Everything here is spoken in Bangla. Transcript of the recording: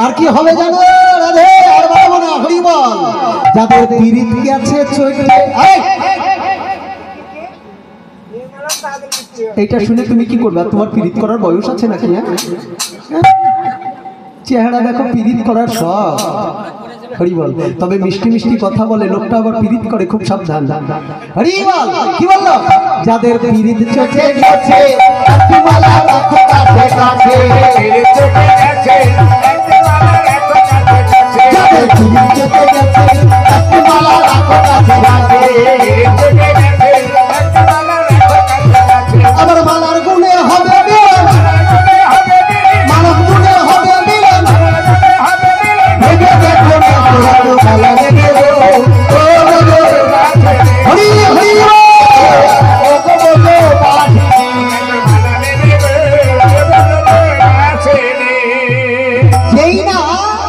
আর কি হবে জানো রাধে আর বলবো না হরি বল যাদের পীড়িত গেছে চোখে এইটা শুনে তুমি কি করবে তোমার পীড়িত করার বয়স আছে নাকি চেহারা দেখো পীড়িত করার শখ হরি বল তবে মিষ্টি মিষ্টি কথা বলে লোকটা আবার পীড়িত করে খুব সাবধান হরি বল কি বললো যাদের পীড়িত চোখে গেছে